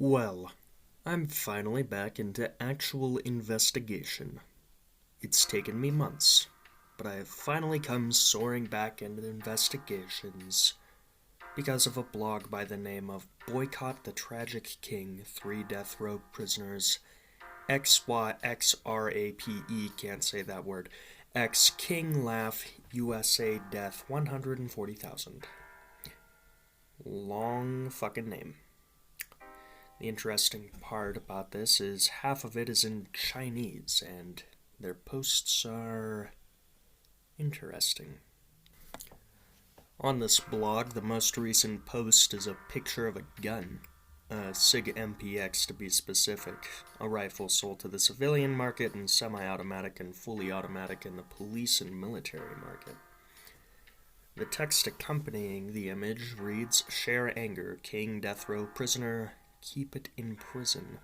Well, I'm finally back into actual investigation. It's taken me months, but I have finally come soaring back into investigations because of a blog by the name of Boycott the Tragic King 3 Death Row Prisoners XYXRAPE, can't say that word, X King Laugh USA Death 140,000. Long fucking name. The interesting part about this is half of it is in Chinese, and their posts are interesting. On this blog, the most recent post is a picture of a gun, a SIG MPX to be specific, a rifle sold to the civilian market and semi-automatic and fully automatic in the police and military market. The text accompanying the image reads, "Share anger, King Death Row Prisoner, keep it in prison."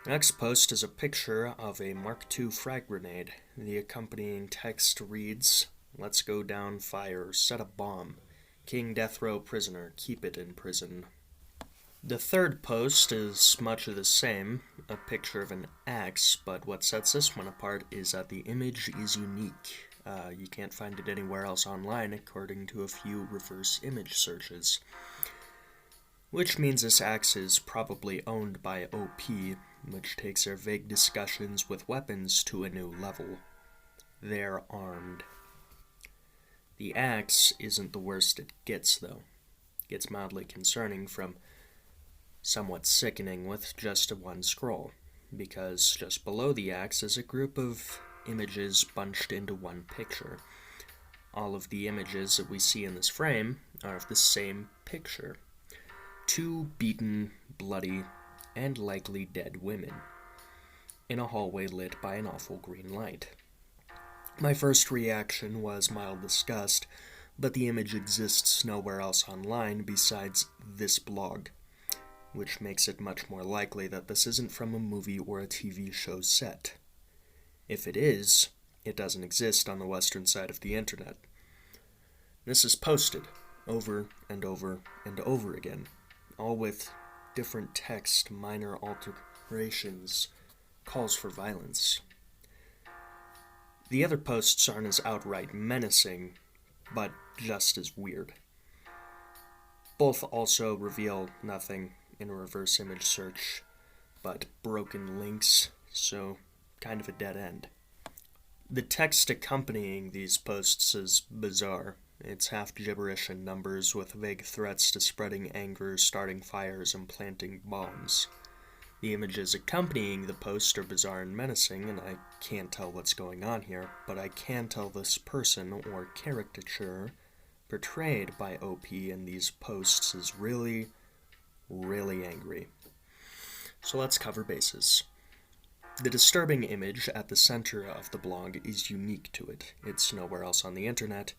The next post is a picture of a Mark II frag grenade. The accompanying text reads, "Let's go down fire, set a bomb. King Death Row Prisoner, keep it in prison." The third post is much of the same, a picture of an axe, but what sets this one apart is that the image is unique. You can't find it anywhere else online according to a few reverse image searches. Which means this axe is probably owned by OP, which takes their vague discussions with weapons to a new level. They're armed. The axe isn't the worst it gets, though. It gets mildly concerning from somewhat sickening with just one scroll, because just below the axe is a group of images bunched into one picture. All of the images that we see in this frame are of the same picture. Two beaten, bloody, and likely dead women in a hallway lit by an awful green light. My first reaction was mild disgust, but the image exists nowhere else online besides this blog, which makes it much more likely that this isn't from a movie or a TV show set. If it is, it doesn't exist on the western side of the internet. This is posted over and over and over again, all with different text, minor alterations, calls for violence. The other posts aren't as outright menacing, but just as weird. Both also reveal nothing in a reverse image search, but broken links, so kind of a dead end. The text accompanying these posts is bizarre. It's half gibberish and numbers with vague threats to spreading anger, starting fires, and planting bombs. The images accompanying the post are bizarre and menacing, and I can't tell what's going on here, but I can tell this person or caricature portrayed by OP in these posts is really, really angry. So let's cover bases. The disturbing image at the center of the blog is unique to it. It's nowhere else on the internet,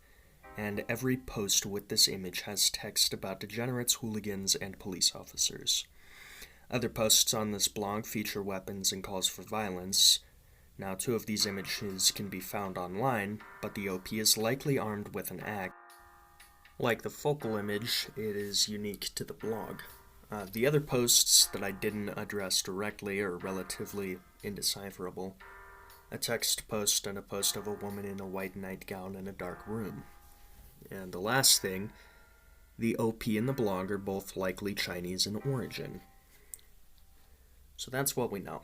and every post with this image has text about degenerates, hooligans, and police officers. Other posts on this blog feature weapons and calls for violence. Now, two of these images can be found online, but the OP is likely armed with an axe. Like the focal image, it is unique to the blog. The other posts that I didn't address directly are relatively indecipherable. A text post and a post of a woman in a white nightgown in a dark room. And the last thing, the OP and the blog are both likely Chinese in origin. So that's what we know.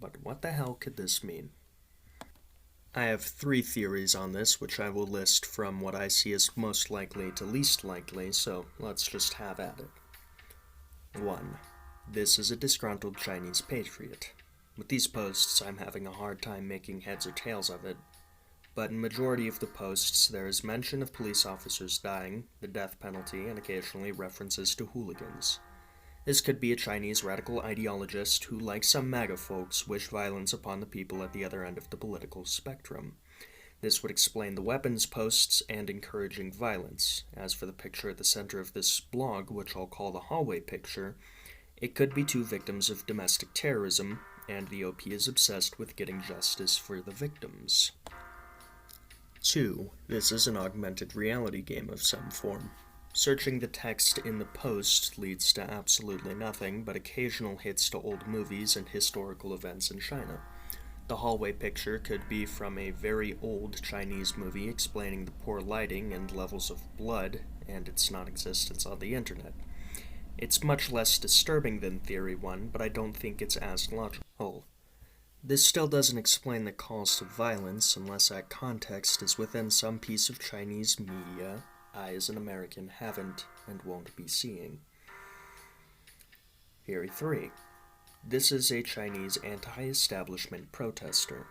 But what the hell could this mean? I have 3 theories on this, which I will list from what I see as most likely to least likely, so let's just have at it. 1. This is a disgruntled Chinese patriot. With these posts, I'm having a hard time making heads or tails of it, but in majority of the posts, there is mention of police officers dying, the death penalty, and occasionally references to hooligans. This could be a Chinese radical ideologist who, like some MAGA folks, wish violence upon the people at the other end of the political spectrum. This would explain the weapons posts and encouraging violence. As for the picture at the center of this blog, which I'll call the hallway picture, it could be 2 victims of domestic terrorism, and the OP is obsessed with getting justice for the victims. 2. This is an augmented reality game of some form. Searching the text in the post leads to absolutely nothing but occasional hits to old movies and historical events in China. The hallway picture could be from a very old Chinese movie explaining the poor lighting and levels of blood and its non-existence on the internet. It's much less disturbing than Theory 1, but I don't think it's as logical. This still doesn't explain the calls to violence unless that context is within some piece of Chinese media I as an American haven't and won't be seeing. Theory 3. This is a Chinese anti-establishment protester.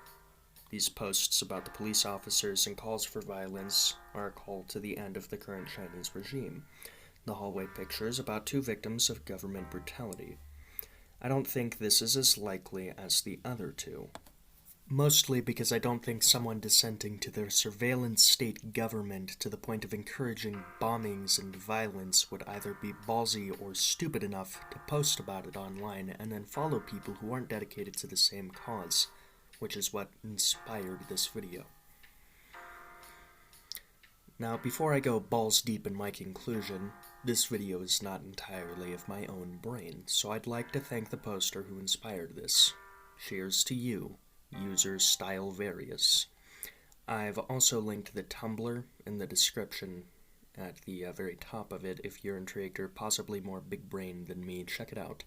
These posts about the police officers and calls for violence are a call to the end of the current Chinese regime. The hallway pictures about 2 victims of government brutality. I don't think this is as likely as the other 2. Mostly because I don't think someone dissenting to their surveillance state government to the point of encouraging bombings and violence would either be ballsy or stupid enough to post about it online and then follow people who aren't dedicated to the same cause, which is what inspired this video. Now, before I go balls deep in my conclusion, this video is not entirely of my own brain, so I'd like to thank the poster who inspired this. Cheers to you, user Style Various. I've also linked the Tumblr in the description at the very top of it if you're intrigued or possibly more big brain than me. Check it out.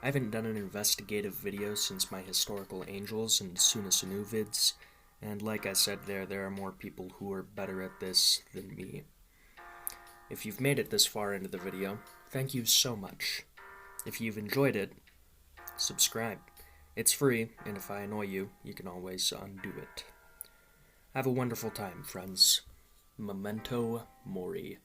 I haven't done an investigative video since my Historical Angels and Sunasunu vids, and like I said there are more people who are better at this than me. If you've made it this far into the video, thank you so much. If you've enjoyed it, subscribe. It's free, and if I annoy you, you can always undo it. Have a wonderful time, friends. Memento Mori.